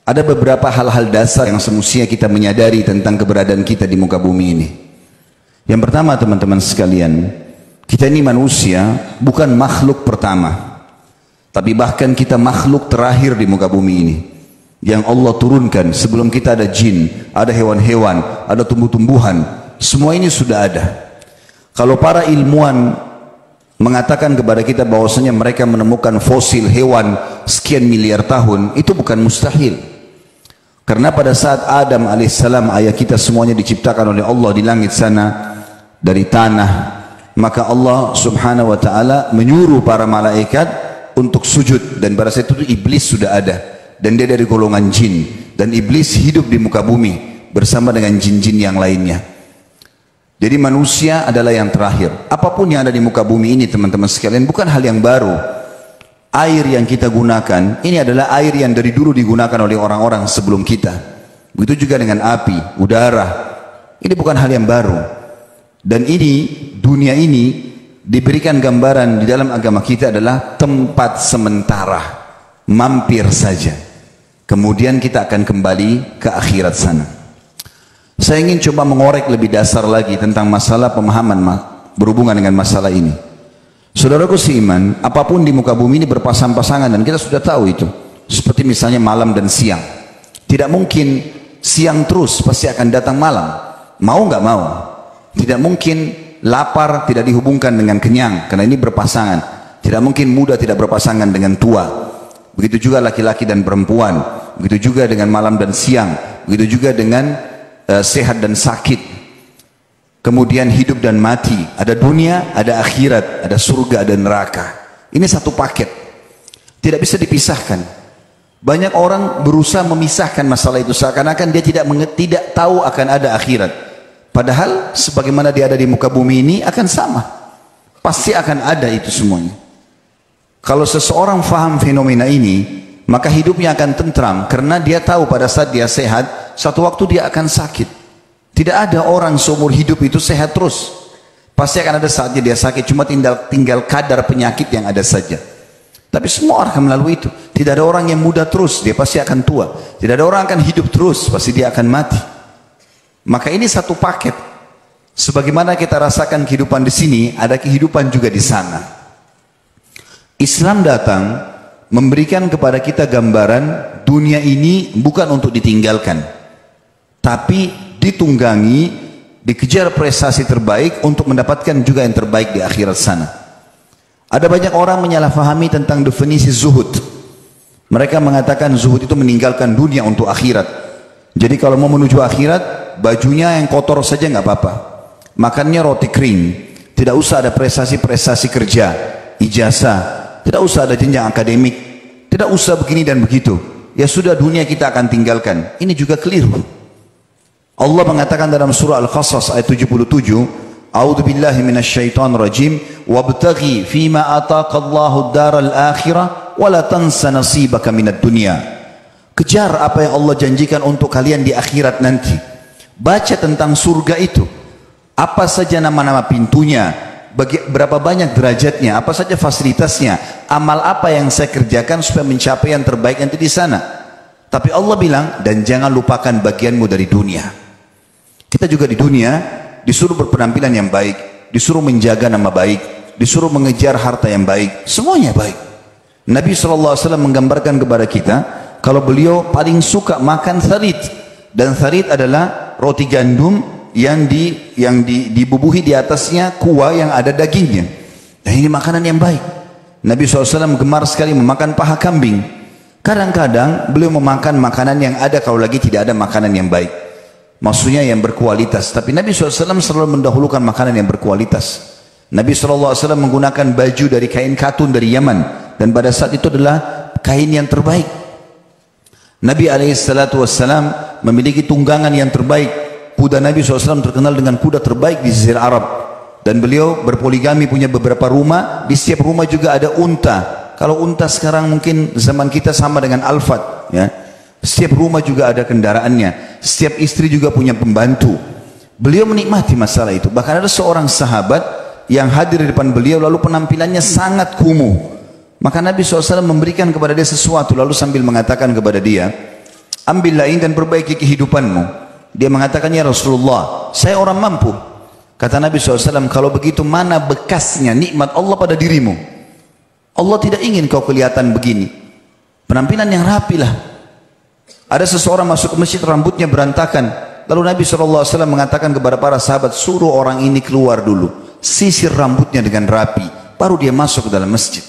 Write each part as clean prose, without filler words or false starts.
Ada beberapa hal-hal dasar yang semestinya kita menyadari tentang keberadaan kita di muka bumi ini. Yang pertama, teman-teman sekalian, kita ini manusia bukan makhluk pertama, tapi bahkan kita makhluk terakhir di muka bumi ini yang Allah turunkan. Sebelum kita ada jin, ada hewan-hewan, ada tumbuh-tumbuhan, semua ini sudah ada. Kalau para ilmuwan mengatakan kepada kita bahwasanya mereka menemukan fosil hewan sekian miliar tahun, itu bukan mustahil. Karena pada saat Adam alaihissalam, ayah kita semuanya diciptakan oleh Allah di langit sana dari tanah, maka Allah subhanahu wa ta'ala menyuruh para malaikat untuk sujud, dan pada saat itu iblis sudah ada, dan dia dari golongan jin, dan iblis hidup di muka bumi bersama dengan jin-jin yang lainnya. Jadi manusia adalah yang terakhir. Apapun yang ada di muka bumi ini, teman-teman sekalian, bukan hal yang baru. Air yang kita gunakan, ini adalah air yang dari dulu digunakan oleh orang-orang sebelum kita. Begitu juga dengan api, udara. Ini bukan hal yang baru. Dan ini, dunia ini diberikan gambaran di dalam agama kita adalah tempat sementara, mampir saja. Kemudian kita akan kembali ke akhirat sana. Saya ingin coba mengorek lebih dasar lagi tentang masalah pemahaman berhubungan dengan masalah ini. Saudaraku seiman, apapun di muka bumi ini berpasang-pasangan, dan kita sudah tahu itu. Seperti misalnya malam dan siang. Tidak mungkin siang terus, pasti akan datang malam. Mau nggak mau. Tidak mungkin lapar tidak dihubungkan dengan kenyang, karena ini berpasangan. Tidak mungkin muda tidak berpasangan dengan tua. Begitu juga laki-laki dan perempuan. Begitu juga dengan malam dan siang. Begitu juga dengan sehat dan sakit. Kemudian hidup dan mati. Ada dunia, ada akhirat, ada surga, ada neraka. Ini satu paket. Tidak bisa dipisahkan. Banyak orang berusaha memisahkan masalah itu, seakan-akan dia tidak tahu akan ada akhirat. Padahal sebagaimana dia ada di muka bumi ini akan sama. Pasti akan ada itu semuanya. Kalau seseorang faham fenomena ini, maka hidupnya akan tentram, karena dia tahu pada saat dia sehat, satu waktu dia akan sakit. Tidak ada orang seumur hidup itu sehat terus. Pasti akan ada saatnya dia sakit, cuma tinggal kadar penyakit yang ada saja. Tapi semua orang akan melalui itu. Tidak ada orang yang muda terus, dia pasti akan tua. Tidak ada orang akan hidup terus, pasti dia akan mati. Maka ini satu paket. Sebagaimana kita rasakan kehidupan di sini, ada kehidupan juga di sana. Islam datang memberikan kepada kita gambaran dunia ini bukan untuk ditinggalkan, tapi ditunggangi, dikejar prestasi terbaik untuk mendapatkan juga yang terbaik di akhirat sana. Ada banyak orang menyalahfahami tentang definisi zuhud. Mereka mengatakan zuhud itu meninggalkan dunia untuk akhirat. Jadi kalau mau menuju akhirat, bajunya yang kotor saja nggak apa-apa. Makannya roti kering. Tidak usah ada prestasi-prestasi kerja, ijazah. Tidak usah ada jenjang akademik. Tidak usah begini dan begitu. Ya sudah, dunia kita akan tinggalkan. Ini juga keliru. Allah mengatakan dalam surah Al-Qasas ayat 77, A'udzu billahi minasyaitonir rajim, wabtaghi fima ataqallahu ad-daral akhirah wa la tansa nasibaka minad dunya. Kejar apa yang Allah janjikan untuk kalian di akhirat nanti. Baca tentang surga itu. Apa saja nama-nama pintunya, berapa banyak derajatnya, apa saja fasilitasnya, amal apa yang saya kerjakan supaya mencapai yang terbaik nanti di sana. Tapi Allah bilang, dan jangan lupakan bagianmu dari dunia. Kita juga di dunia disuruh berpenampilan yang baik, disuruh menjaga nama baik, disuruh mengejar harta yang baik, semuanya baik. Nabi SAW menggambarkan kepada kita, kalau beliau paling suka makan tharid, dan tharid adalah roti gandum yang dibubuhi di atasnya kuah yang ada dagingnya. Dan ini makanan yang baik. Nabi SAW gemar sekali memakan paha kambing. Kadang-kadang beliau memakan makanan yang ada kalau lagi tidak ada makanan yang baik. Maksudnya yang berkualitas. Tapi Nabi SAW selalu mendahulukan makanan yang berkualitas. Nabi SAW menggunakan baju dari kain katun dari Yaman. Dan pada saat itu adalah kain yang terbaik. Nabi SAW memiliki tunggangan yang terbaik. Kuda Nabi SAW terkenal dengan kuda terbaik di Jazirah Arab. Dan beliau berpoligami, punya beberapa rumah. Di setiap rumah juga ada unta. Kalau unta sekarang mungkin zaman kita sama dengan Alphard, ya. Setiap rumah juga ada kendaraannya. Setiap istri juga punya pembantu. Beliau menikmati masalah itu. Bahkan ada seorang sahabat yang hadir di depan beliau, lalu penampilannya sangat kumuh. Maka Nabi SAW memberikan kepada dia sesuatu, lalu sambil mengatakan kepada dia, Ambillah ini dan perbaiki kehidupanmu. Dia mengatakan, ya Rasulullah, saya orang mampu. Kata Nabi SAW, kalau begitu mana bekasnya nikmat Allah pada dirimu? Allah tidak ingin kau kelihatan begini. Penampilan yang rapi lah. Ada seseorang masuk ke masjid, rambutnya berantakan. Lalu Nabi SAW mengatakan kepada para sahabat, suruh orang ini keluar dulu, sisir rambutnya dengan rapi, baru dia masuk ke dalam masjid.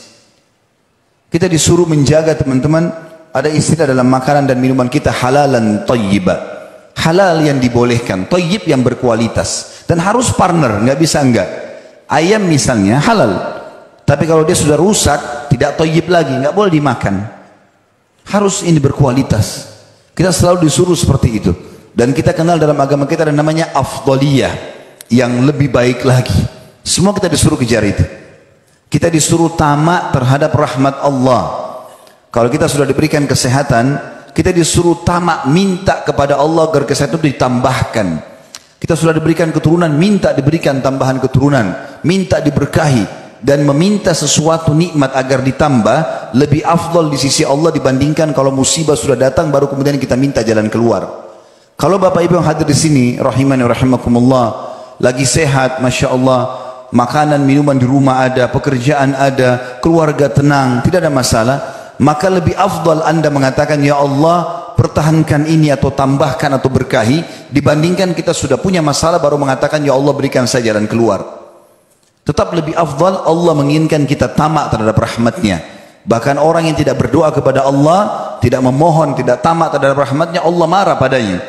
Kita disuruh menjaga, teman-teman, ada istilah dalam makanan dan minuman kita, halalan thayyiba. Halal yang dibolehkan, thayyib yang berkualitas, dan harus partner, nggak bisa enggak. Ayam misalnya halal, tapi kalau dia sudah rusak, tidak thayyib lagi, nggak boleh dimakan. Harus ini berkualitas. Kita selalu disuruh seperti itu. Dan kita kenal dalam agama kita ada namanya afdaliyah, yang lebih baik lagi. Semua kita disuruh kejar itu. Kita disuruh tamak terhadap rahmat Allah. Kalau kita sudah diberikan kesehatan, kita disuruh tamak, minta kepada Allah agar kesehatan itu ditambahkan. Kita sudah diberikan keturunan, minta diberikan tambahan keturunan, minta diberkahi, dan meminta sesuatu nikmat agar ditambah lebih afdal di sisi Allah dibandingkan kalau musibah sudah datang baru kemudian kita minta jalan keluar. Kalau Bapak Ibu yang hadir di sini, rahimani wa rahimakumullah, lagi sehat, masya Allah, makanan minuman di rumah ada, pekerjaan ada, keluarga tenang, tidak ada masalah, maka lebih afdal Anda mengatakan, ya Allah pertahankan ini atau tambahkan atau berkahi, dibandingkan kita sudah punya masalah baru mengatakan, ya Allah berikan saya jalan keluar. Tetap lebih afdal Allah menginginkan kita tamak terhadap rahmatnya. Bahkan orang yang tidak berdoa kepada Allah, tidak memohon, tidak tamak terhadap rahmatnya, Allah marah padanya.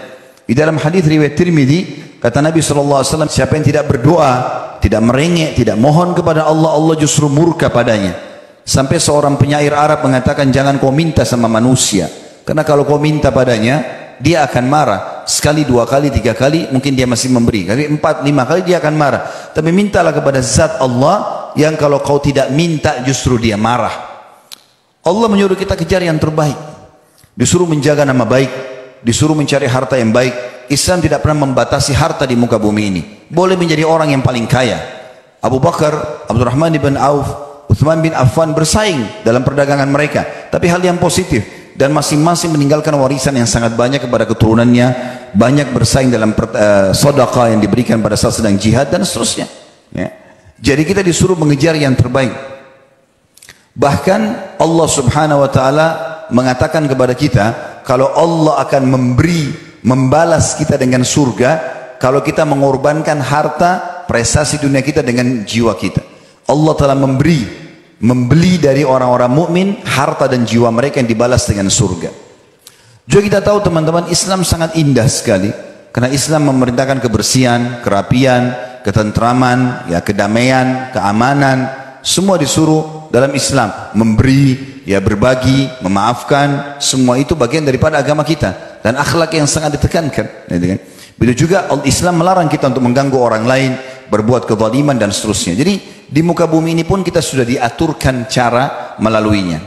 Di dalam hadis riwayat Tirmidzi, kata Nabi SAW, siapa yang tidak berdoa, tidak merengek, tidak mohon kepada Allah, Allah justru murka padanya. Sampai seorang penyair Arab mengatakan, jangan kau minta sama manusia, karena kalau kau minta padanya, dia akan marah. Sekali, dua kali, tiga kali, mungkin dia masih memberi. Kali 4, 5 kali dia akan marah. Tapi mintalah kepada zat Allah, yang kalau kau tidak minta justru dia marah. Allah menyuruh kita kejar yang terbaik. Disuruh menjaga nama baik, disuruh mencari harta yang baik. Islam tidak pernah membatasi harta di muka bumi ini. Boleh menjadi orang yang paling kaya. Abu Bakar, Abdurrahman bin Auf, Uthman bin Affan bersaing dalam perdagangan mereka, tapi hal yang positif, dan masing-masing meninggalkan warisan yang sangat banyak kepada keturunannya, banyak bersaing dalam sedekah yang diberikan pada saat sedang jihad dan seterusnya, ya. Jadi kita disuruh mengejar yang terbaik. Bahkan Allah Subhanahu wa taala mengatakan kepada kita, kalau Allah akan membalas kita dengan surga kalau kita mengorbankan harta, prestasi dunia kita dengan jiwa kita. Allah telah membeli dari orang-orang mukmin harta dan jiwa mereka yang dibalas dengan surga. Juga kita tahu teman-teman, Islam sangat indah sekali, karena Islam memerintahkan kebersihan, kerapian, ketentraman, ya, kedamaian, keamanan, semua disuruh dalam Islam. Memberi, ya, berbagi, memaafkan, semua itu bagian daripada agama kita, dan akhlak yang sangat ditekankan, gitu kan? Begitu juga Islam melarang kita untuk mengganggu orang lain, berbuat kezaliman dan seterusnya. Jadi di muka bumi ini pun kita sudah diaturkan cara melaluinya.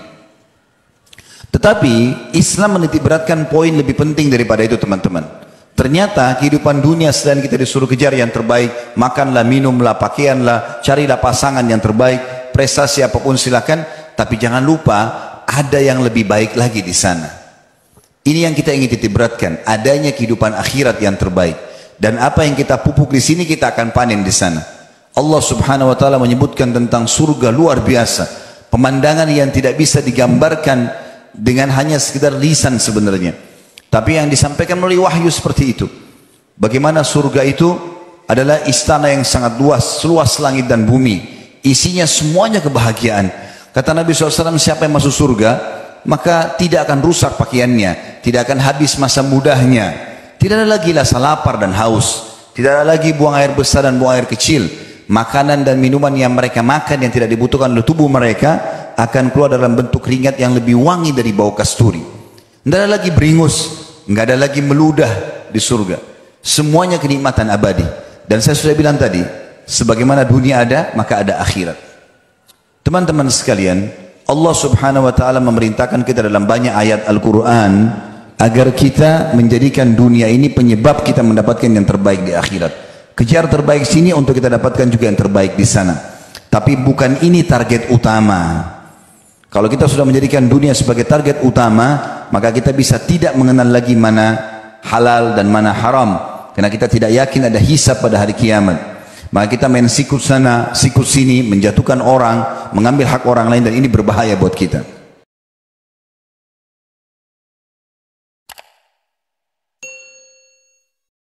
Tetapi Islam menitikberatkan poin lebih penting daripada itu, teman-teman. Ternyata kehidupan dunia selain kita disuruh kejar yang terbaik, makanlah, minumlah, pakaianlah, carilah pasangan yang terbaik, prestasi apapun silakan, tapi jangan lupa ada yang lebih baik lagi di sana. Ini yang kita ingin titikberatkan, adanya kehidupan akhirat yang terbaik. Dan apa yang kita pupuk di sini kita akan panen di sana. Allah Subhanahu wa taala menyebutkan tentang surga luar biasa, pemandangan yang tidak bisa digambarkan dengan hanya sekedar lisan sebenarnya, tapi yang disampaikan melalui wahyu seperti itu. Bagaimana surga itu adalah istana yang sangat luas, seluas langit dan bumi, isinya semuanya kebahagiaan. Kata Nabi SAW, siapa yang masuk surga maka tidak akan rusak pakaiannya, tidak akan habis masa mudahnya, tidak ada lagi rasa lapar dan haus, tidak ada lagi buang air besar dan buang air kecil. Makanan dan minuman yang mereka makan yang tidak dibutuhkan oleh tubuh mereka akan keluar dalam bentuk keringat yang lebih wangi dari bau kasturi. Tidak ada lagi beringus, nggak ada lagi meludah di surga. Semuanya kenikmatan abadi. Dan saya sudah bilang tadi, sebagaimana dunia ada, maka ada akhirat. Teman-teman sekalian, Allah Subhanahu wa taala memerintahkan kita dalam banyak ayat Al-Quran agar kita menjadikan dunia ini penyebab kita mendapatkan yang terbaik di akhirat. Kejar terbaik sini untuk kita dapatkan juga yang terbaik di sana. Tapi bukan ini target utama. Kalau kita sudah menjadikan dunia sebagai target utama, maka kita bisa tidak mengenal lagi mana halal dan mana haram. Karena kita tidak yakin ada hisab pada hari kiamat. Maka kita main sikut sana, sikut sini, menjatuhkan orang, mengambil hak orang lain, dan ini berbahaya buat kita.